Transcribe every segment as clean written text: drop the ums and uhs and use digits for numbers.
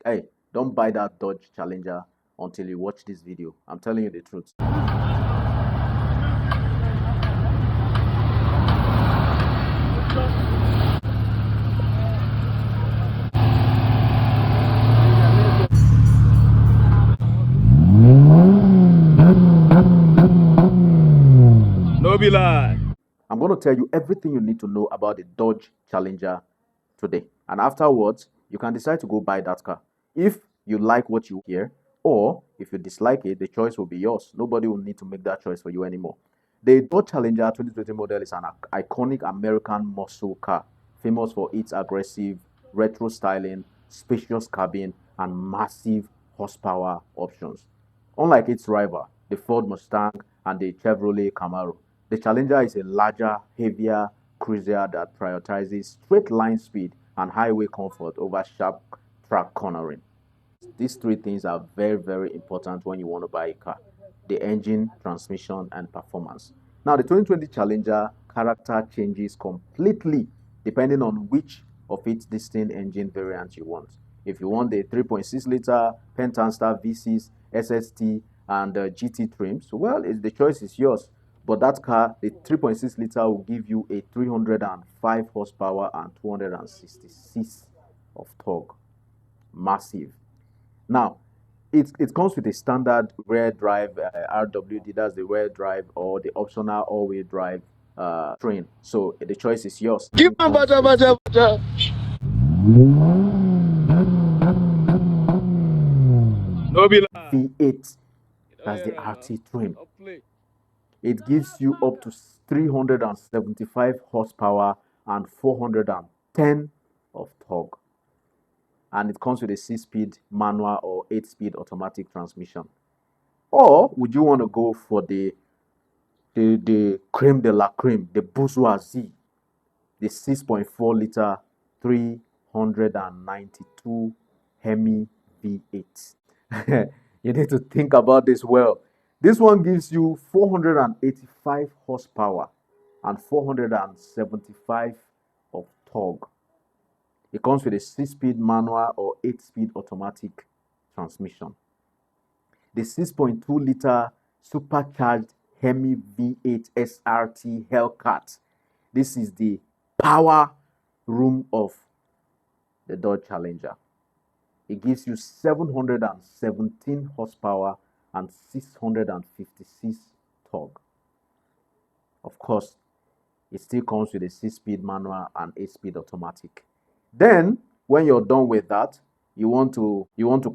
Hey, don't buy that Dodge Challenger until you watch this video. I'm telling you the truth. No be lie. I'm going to tell you everything you need to know about the Dodge Challenger today. And afterwards, you can decide to go buy that car. If you like what you hear, or if you dislike it, the choice will be yours. Nobody will need to make that choice for you anymore. The Dodge Challenger 2020 model is an iconic American muscle car, famous for its aggressive retro styling, spacious cabin, and massive horsepower options. Unlike its rival, the Ford Mustang and the Chevrolet Camaro, the Challenger is a larger, heavier cruiser that prioritizes straight line speed and highway comfort over sharp track cornering. These three things are very, very important when you want to buy a car: the engine, transmission, and performance. Now, the 2020 Challenger character changes completely depending on which of its distinct engine variant you want. If you want the 3.6 liter Pentanstar V6, SST, and GT trims, well, the choice is yours. But that car, the 3.6 liter, will give you a 305 horsepower and 266 of torque. Massive. Now, it comes with a standard rear drive RWD, that's the rear drive, or the optional all-wheel drive train. So the choice is yours. Give me baja, baja, baja. No be lie. V8, Oh, that's yeah, the right now. RT trim. Don't play. It gives you up to 375 horsepower and 410 of torque. And it comes with a 6-speed manual or 8-speed automatic transmission. Or would you want to go for the creme de la creme, the bourgeoisie, the 6.4 liter 392 Hemi V8? You need to think about this well. This one gives you 485 horsepower and 475 of torque. It comes with a 6-speed manual or 8-speed automatic transmission. The 6.2 liter supercharged Hemi V8 SRT Hellcat. This is the power room of the Dodge Challenger. It gives you 717 horsepower and 656 torque. Of course, it still comes with a 6-speed manual and 8-speed automatic. Then, when you're done with that, you want to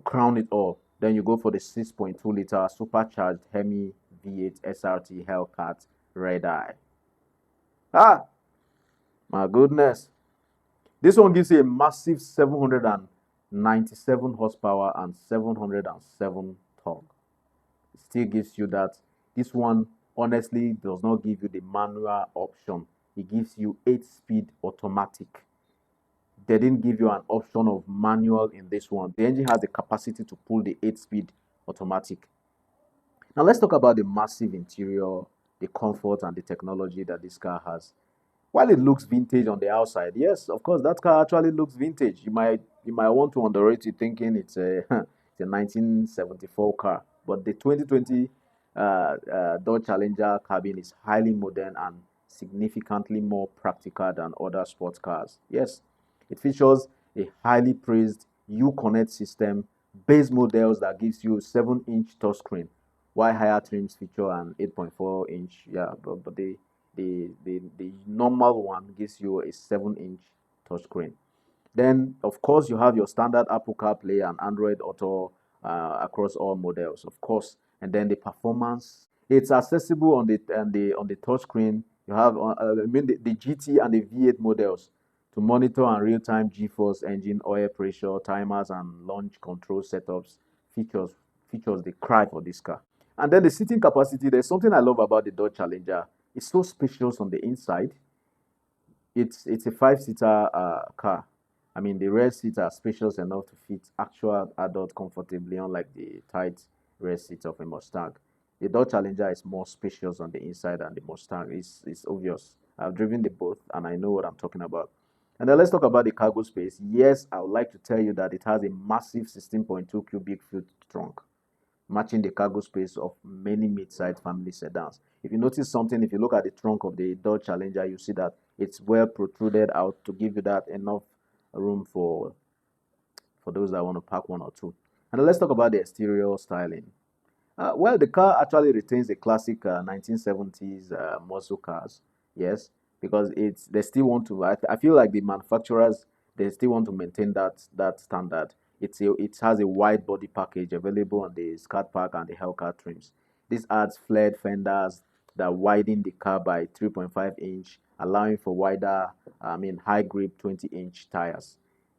crown it all. Then you go for the 6.2 liter supercharged Hemi V8 SRT Hellcat Red Eye. Ah, my goodness. This one gives you a massive 797 horsepower and 707 torque. It still gives you that. This one honestly does not give you the manual option. It gives you 8-speed automatic. They didn't give you an option of manual in this one. The engine has the capacity to pull the 8-speed automatic. Now let's talk about the massive interior, the comfort, and the technology that this car has. While it looks vintage on the outside, yes, of course, that car actually looks vintage. You might want to underrate it thinking it's a it's a 1974 car, but the 2020 Dodge Challenger cabin is highly modern and significantly more practical than other sports cars. Yes, it features a highly praised Uconnect system, base models that gives you 7-inch touchscreen, while higher trims feature an 8.4-inch. Yeah, but the normal one gives you a 7-inch touchscreen. Then, of course, you have your standard Apple CarPlay and Android Auto across all models, of course. And then the performance, it's accessible on the touchscreen. You have, the GT and the V8 models to monitor and real-time G-force, engine oil pressure, timers, and launch control setups. Features the cry for this car. And then the seating capacity. There's something I love about the Dodge Challenger. It's so spacious on the inside. It's a 5-seater car. I mean, the rear seats are spacious enough to fit actual adults comfortably, unlike the tight rear seats of a Mustang. The Dodge Challenger is more spacious on the inside than the Mustang. It's obvious. I've driven the both, and I know what I'm talking about. And then let's talk about the cargo space. Yes, I would like to tell you that it has a massive 16.2 cubic foot trunk, matching the cargo space of many mid-sized family sedans. If you notice something, if you look at the trunk of the Dodge Challenger, you see that it's well protruded out to give you that enough room for those that want to pack one or two. And then let's talk about the exterior styling. Well, the car actually retains the classic 1970s muscle cars, yes, because they still want to. I feel like the manufacturers, they still want to maintain that standard. It has a wide body package available on the Scat Pack and the Hellcat trims. This adds flared fenders that widen the car by 3.5 inch, allowing for wider, high grip 20-inch tires.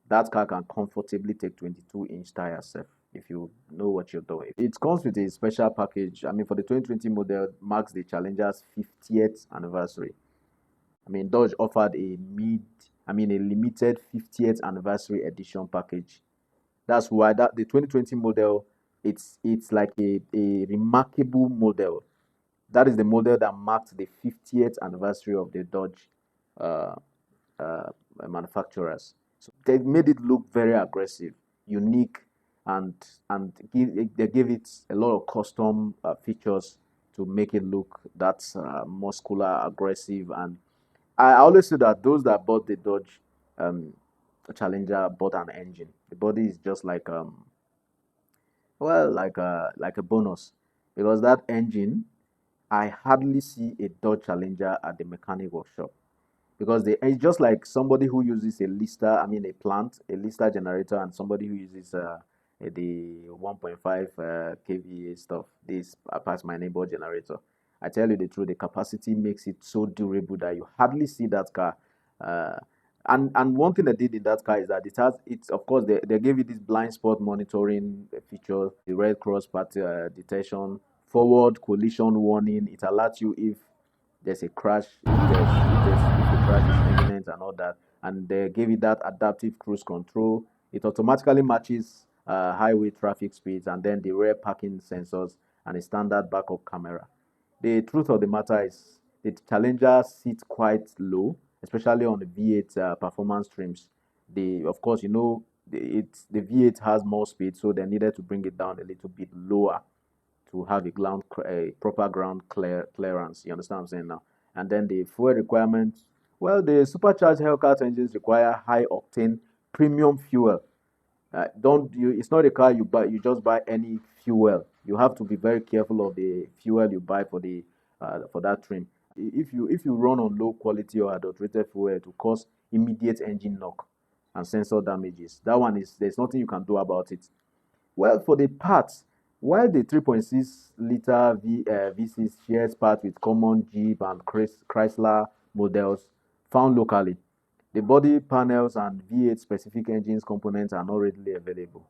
That car can comfortably take 22-inch tires if you know what you're doing. It comes with a special package. For the 2020 model, marks the Challenger's 50th anniversary. Dodge offered a limited 50th anniversary edition package. That's why the 2020 model, it's like a remarkable model. That is the model that marked the 50th anniversary of the Dodge uh, manufacturers. So they made it look very aggressive, unique, and they gave it a lot of custom features to make it look that muscular, aggressive. And I always say that those that bought the Dodge Challenger bought an engine. The body is just like like a bonus, because that engine, I hardly see a Dodge Challenger at the mechanic workshop, because it's just like somebody who uses a lister, a lister generator, and somebody who uses the 1.5 kVA stuff, this past my neighbor generator. I tell you the truth, the capacity makes it so durable that you hardly see that car. And one thing they did in that car is that it's of course they gave it this blind spot monitoring feature, the red cross path detection, forward collision warning. It alerts you if there's a crash, if the crash is imminent and all that. And they gave it that adaptive cruise control. It automatically matches highway traffic speeds, and then the rear parking sensors and a standard backup camera. The truth of the matter is the Challenger sits quite low, especially on the V8 performance trims. Of course, the V8 has more speed, so they needed to bring it down a little bit lower to have a proper ground clearance. You understand what I'm saying now? And then the fuel requirements. Well, the supercharged Hellcat engines require high octane premium fuel. It's not a car you buy. You just buy any fuel. You have to be very careful of the fuel you buy for that trim. If you run on low quality or adulterated fuel, it will cause immediate engine knock and sensor damages. That one there's nothing you can do about it. Well, for the parts, while the 3.6 liter V6 shares parts with common Jeep and Chrysler models found locally, the body panels and V8 specific engines components are not readily available.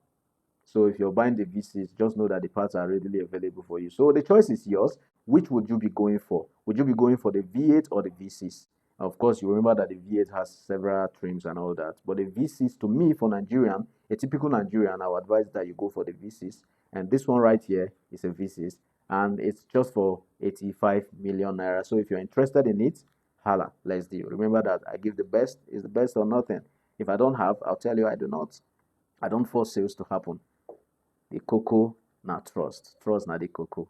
So if you're buying the V6, just know that the parts are readily available for you. So the choice is yours. Which would you be going for? Would you be going for the V8 or the V6? Of course, you remember that the V8 has several trims and all that. But the V6, to me, for Nigerian, a typical Nigerian, I would advise that you go for the V6. And this one right here is a V6. And it's just for 85 million naira. So if you're interested in it, holla, let's deal. Remember that I give the best, is the best or nothing. If I don't have, I'll tell you I do not. I don't force sales to happen. The cocoa, na trust. Trust na the cocoa.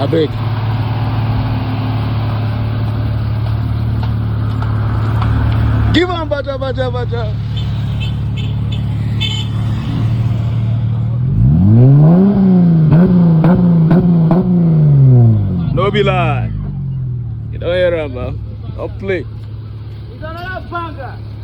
beg. Give on, baja. No be lie. You don't hear him, man. Don't play. It's another banger.